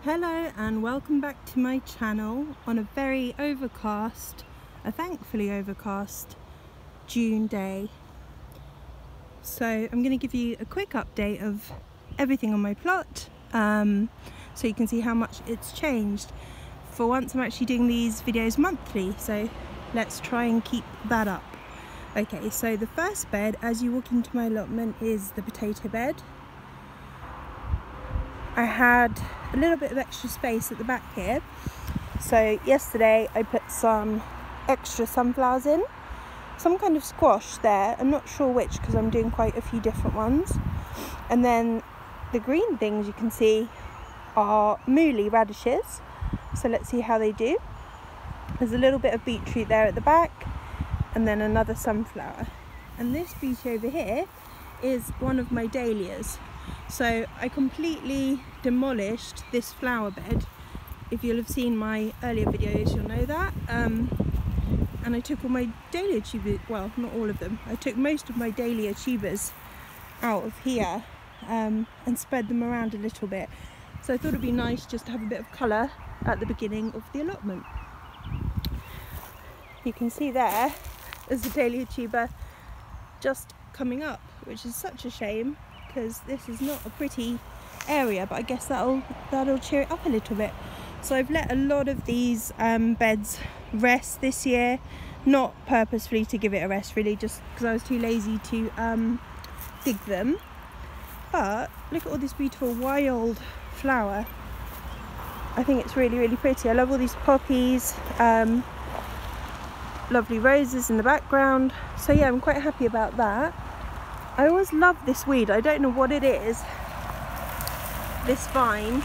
Hello and welcome back to my channel on a very overcast, a thankfully overcast June day. So I'm going to give you a quick update of everything on my plot so you can see how much it's changed. For once I'm actually doing these videos monthly, so let's try and keep that up. Okay, so the first bed as you walk into my allotment is the potato bed. I had a little bit of extra space at the back here, so yesterday I put some extra sunflowers in, some kind of squash there, I'm not sure which because I'm doing quite a few different ones, and then the green things you can see are mooly radishes, so let's see how they do. There's a little bit of beetroot there at the back and then another sunflower, and this beauty over here is one of my dahlias. So I completely demolished this flower bed. If you'll have seen my earlier videos, you'll know that. And I took all my dahlia tubers, well, not all of them. I took most of my dahlia tubers out of here and spread them around a little bit. So I thought it'd be nice just to have a bit of colour at the beginning of the allotment. You can see there, there's a dahlia tuber just coming up, which is such a shame, because this is not a pretty area, but I guess that'll cheer it up a little bit. So I've let a lot of these beds rest this year, not purposefully to give it a rest really, just because I was too lazy to dig them. But look at all this beautiful wild flower. I think it's really pretty. I love all these poppies, lovely roses in the background, so yeah, I'm quite happy about that. I always love this weed, I don't know what it is, this vine.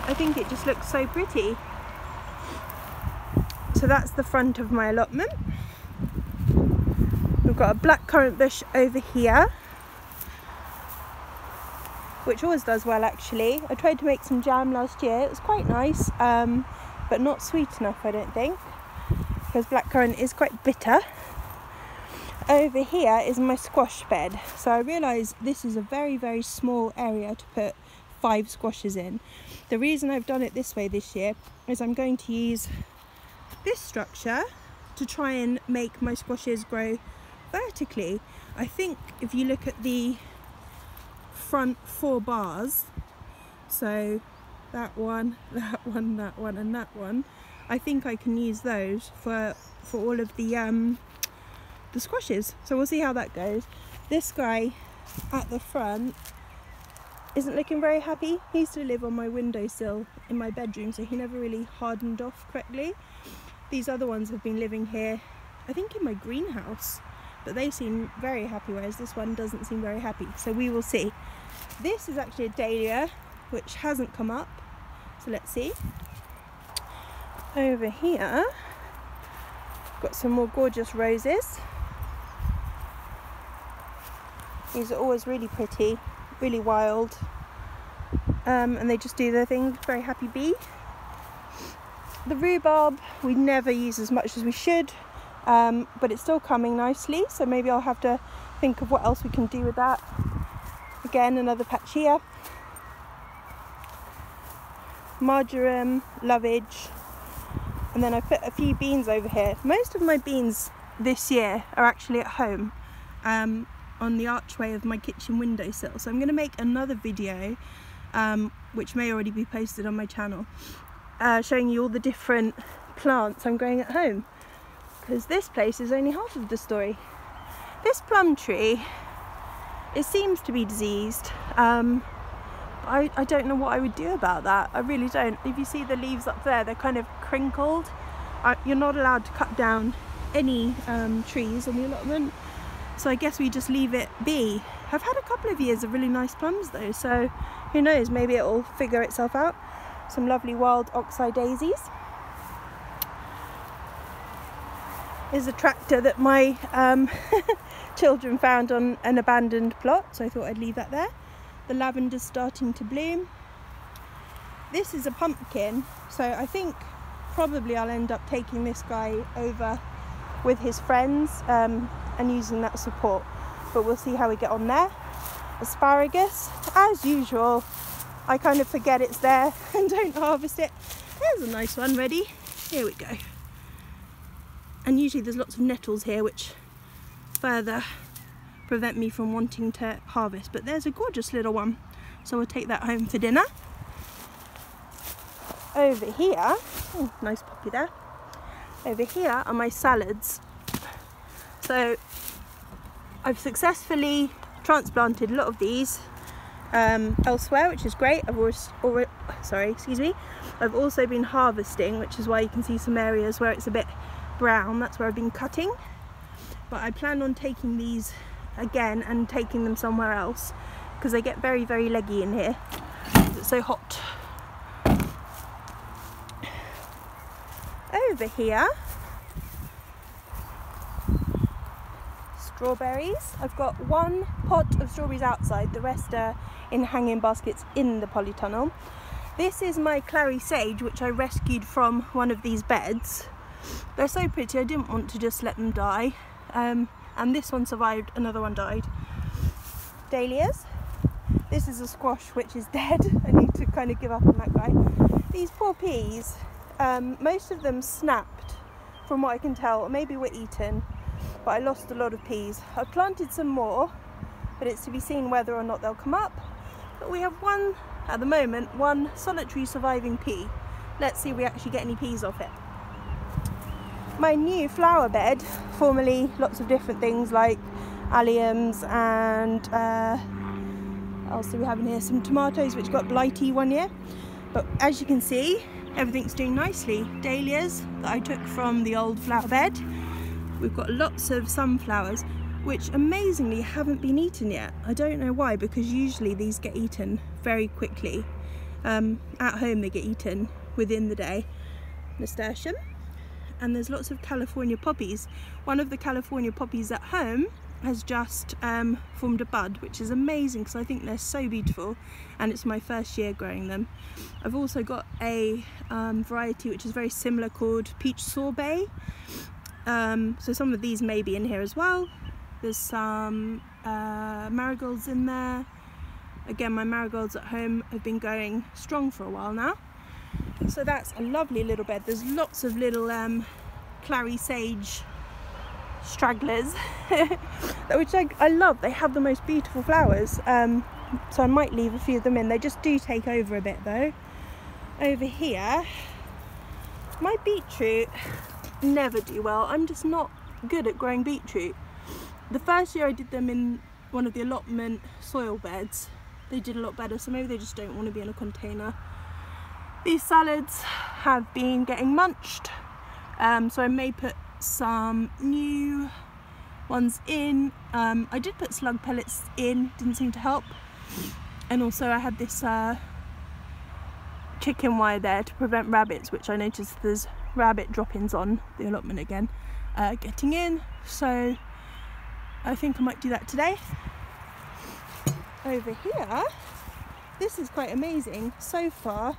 I think it just looks so pretty. So that's the front of my allotment. We've got a blackcurrant bush over here, which always does well actually. I tried to make some jam last year, it was quite nice, but not sweet enough I don't think, because blackcurrant is quite bitter. Over here is my squash bed. So I realise this is a very small area to put 5 squashes in. The reason I've done it this way this year is I'm going to use this structure to try and make my squashes grow vertically. I think if you look at the front 4 bars, so that one, that one, that one and that one, I think I can use those for all of the squashes, so we'll see how that goes. This guy at the front isn't looking very happy. He used to live on my windowsill in my bedroom, so he never really hardened off correctly. These other ones have been living here, I think in my greenhouse, but they seem very happy, whereas this one doesn't seem very happy, so we will see. This is actually a dahlia which hasn't come up, so let's see. Over here got some more gorgeous roses. These are always really pretty, really wild, and they just do their thing, very happy bee. The rhubarb we never use as much as we should, but it's still coming nicely, so maybe I'll have to think of what else we can do with that. Again, another patch here. Marjoram, lovage, and then I put a few beans over here. Most of my beans this year are actually at home, on the archway of my kitchen windowsill, so I'm going to make another video which may already be posted on my channel, showing you all the different plants I'm growing at home, because this place is only half of the story. This plum tree, it seems to be diseased. I don't know what I would do about that, I really don't. If you see the leaves up there, they're kind of crinkled. You're not allowed to cut down any trees on the allotment, so I guess we just leave it be. I've had a couple of years of really nice plums though, so who knows, maybe it will figure itself out. Some lovely wild oxeye daisies. Here's a tractor that my children found on an abandoned plot, so I thought I'd leave that there. The lavender's starting to bloom. This is a pumpkin, so I think probably I'll end up taking this guy over with his friends and using that support, but we'll see how we get on there. Asparagus, as usual, I kind of forget it's there and don't harvest it. There's a nice one ready. Here we go. And usually there's lots of nettles here which further prevent me from wanting to harvest, but there's a gorgeous little one, so we'll take that home for dinner. Over here, oh, nice poppy there. Over here are my salads. So I've successfully transplanted a lot of these elsewhere, which is great. I've also been harvesting, which is why you can see some areas where it's a bit brown. That's where I've been cutting, but I plan on taking these again and taking them somewhere else because they get very, very leggy in here. It's so hot. Over here, strawberries. I've got one pot of strawberries outside, the rest are in hanging baskets in the polytunnel. This is my clary sage, which I rescued from one of these beds. They're so pretty, I didn't want to just let them die. And this one survived, another one died. Dahlias. This is a squash which is dead. I need to kind of give up on that guy. These poor peas, most of them snapped from what I can tell, or maybe were eaten, but I lost a lot of peas. I've planted some more, but it's to be seen whether or not they'll come up. But we have one, at the moment, one solitary surviving pea. Let's see if we actually get any peas off it. My new flower bed, formerly lots of different things like alliums and what else do we have in here? Some tomatoes which got blighty one year. But as you can see, everything's doing nicely. Dahlias that I took from the old flower bed. We've got lots of sunflowers which amazingly haven't been eaten yet. I don't know why, because usually these get eaten very quickly. At home they get eaten within the day. Nasturtium. And there's lots of California poppies. One of the California poppies at home has just formed a bud, which is amazing because I think they're so beautiful, and it's my first year growing them. I've also got a variety which is very similar called peach sorbet. So some of these may be in here as well. There's some marigolds in there. Again, my marigolds at home have been going strong for a while now. So that's a lovely little bed. There's lots of little clary sage stragglers, which I love. They have the most beautiful flowers. So I might leave a few of them in. They just do take over a bit though. Over here, my beetroot never do well. I'm just not good at growing beetroot. The first year I did them in one of the allotment soil beds, they did a lot better, so maybe they just don't want to be in a container. These salads have been getting munched, so I may put some new ones in. I did put slug pellets in, didn't seem to help. And also I had this chicken wire there to prevent rabbits, which I noticed there's rabbit drop-ins on the allotment again, getting in. So I think I might do that today. Over here, this is quite amazing. So far,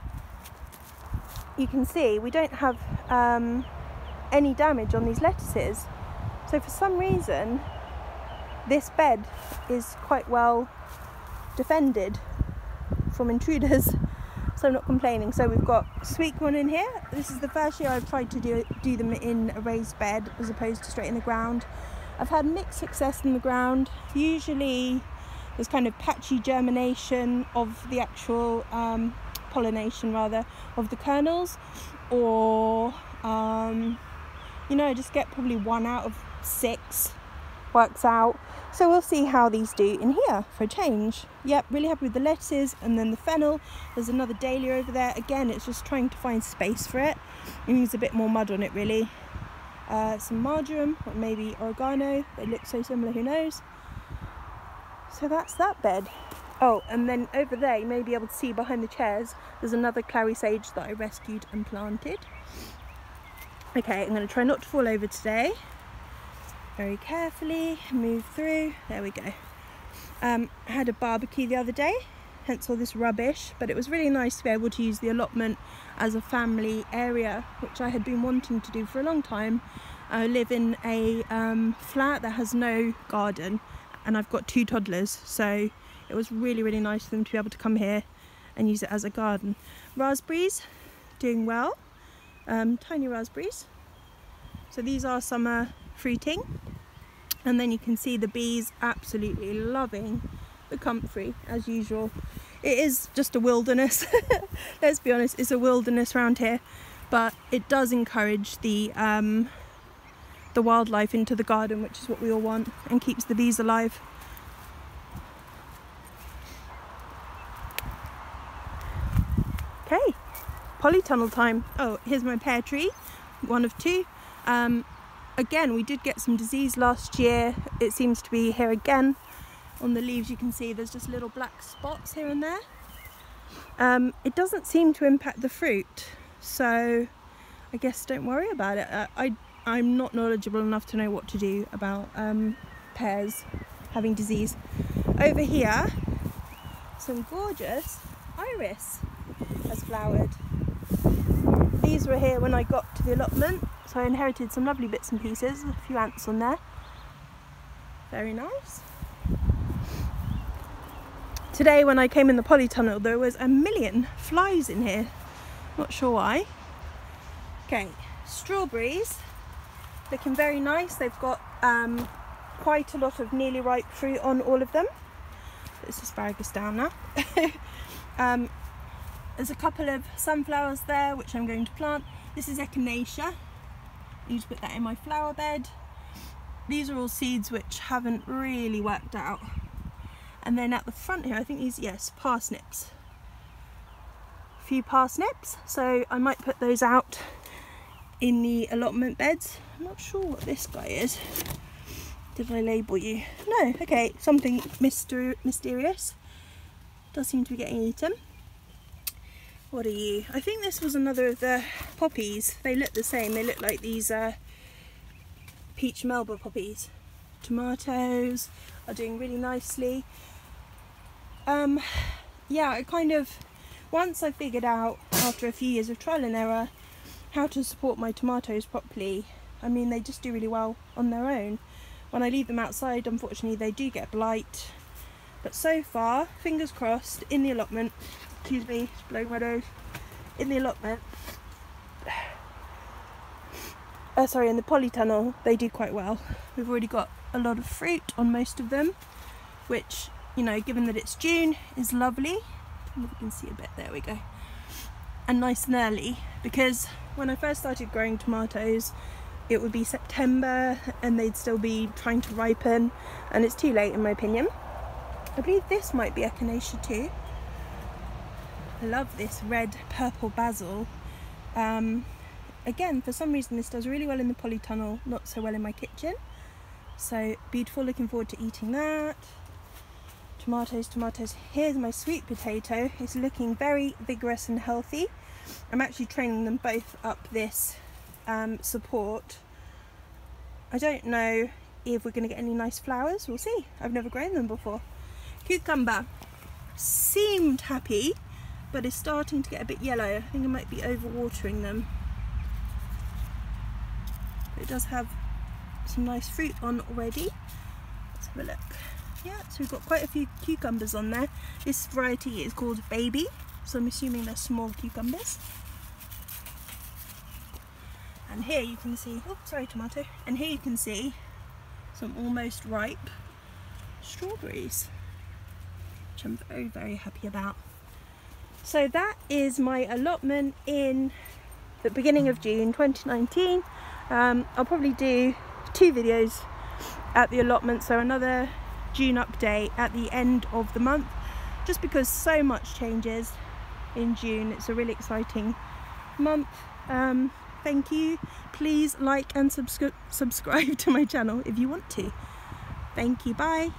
you can see we don't have any damage on these lettuces. So for some reason, this bed is quite well defended from intruders. So I'm not complaining. So we've got sweet corn in here. This is the first year I've tried to do them in a raised bed as opposed to straight in the ground. I've had mixed success in the ground. Usually there's kind of patchy germination of the actual pollination rather of the kernels, or you know, I just get probably 1 out of 6 works out. So we'll see how these do in here for a change. Yep, really happy with the lettuces. And then the fennel, there's another dahlia over there. Again, it's just trying to find space for it. It needs a bit more mud on it really. Some marjoram, or maybe oregano. They look so similar, who knows. So that's that bed. Oh, and then over there, you may be able to see behind the chairs, there's another clary sage that I rescued and planted. Okay, I'm going to try not to fall over today. Very carefully, move through. There we go. I had a barbecue the other day, hence all this rubbish, but it was really nice to be able to use the allotment as a family area, which I had been wanting to do for a long time. I live in a flat that has no garden, and I've got 2 toddlers, so it was really, really nice for them to be able to come here and use it as a garden. Raspberries, doing well, tiny raspberries. So these are summer fruiting, and then you can see the bees absolutely loving the comfrey as usual. It is just a wilderness. Let's be honest, it's a wilderness around here, but it does encourage the wildlife into the garden, which is what we all want, and keeps the bees alive. Okay, polytunnel time. Oh, here's my pear tree, one of two. Again, we did get some disease last year. It seems to be here again. On the leaves you can see there's just little black spots here and there. It doesn't seem to impact the fruit, so I guess don't worry about it. I'm not knowledgeable enough to know what to do about pears having disease. Over here, some gorgeous iris has flowered. These were here when I got to the allotment, so I inherited some lovely bits and pieces, a few ants on there. Very nice. Today when I came in the polytunnel there was a million flies in here, not sure why. Okay, strawberries, looking very nice. They've got quite a lot of nearly ripe fruit on all of them. Put this asparagus down now. There's a couple of sunflowers there which I'm going to plant. This is echinacea. I need to put that in my flower bed. These are all seeds which haven't really worked out. And then at the front here, I think these, yes, parsnips. A few parsnips, so I might put those out in the allotment beds. I'm not sure what this guy is. Did I label you? No, okay, something mysterious. Does seem to be getting eaten. What are you? I think this was another of the poppies. They look the same. They look like these peach Melba poppies. Tomatoes are doing really nicely. Yeah, I kind of, once I figured out after a few years of trial and error how to support my tomatoes properly, I mean they just do really well on their own. When I leave them outside, unfortunately they do get blight, but so far, fingers crossed, in the allotment, excuse me, blowing my nose, in the allotment, sorry, in the polytunnel, they do quite well. We've already got a lot of fruit on most of them, which, you know, given that it's June, is lovely. I don't know if you can see a bit, there we go. And nice and early, because when I first started growing tomatoes, it would be September and they'd still be trying to ripen, and it's too late in my opinion. I believe this might be echinacea too. I love this red purple basil. Again, for some reason this does really well in the polytunnel, not so well in my kitchen. So beautiful, looking forward to eating that. Tomatoes, tomatoes. Here's my sweet potato. It's looking very vigorous and healthy. I'm actually training them both up this support. I don't know if we're going to get any nice flowers. We'll see. I've never grown them before. Cucumber seemed happy, but is starting to get a bit yellow. I think I might be overwatering them. It does have some nice fruit on already. Let's have a look. Yeah, so we've got quite a few cucumbers on there. This variety is called Baby, so I'm assuming they're small cucumbers. And here you can see, oh sorry tomato, and here you can see some almost ripe strawberries, which I'm very, very happy about. So that is my allotment in the beginning of June 2019. I'll probably do 2 videos at the allotment, so another June update at the end of the month, just because so much changes in June. It's a really exciting month. Thank you. Please like and subscribe to my channel if you want to. Thank you. Bye.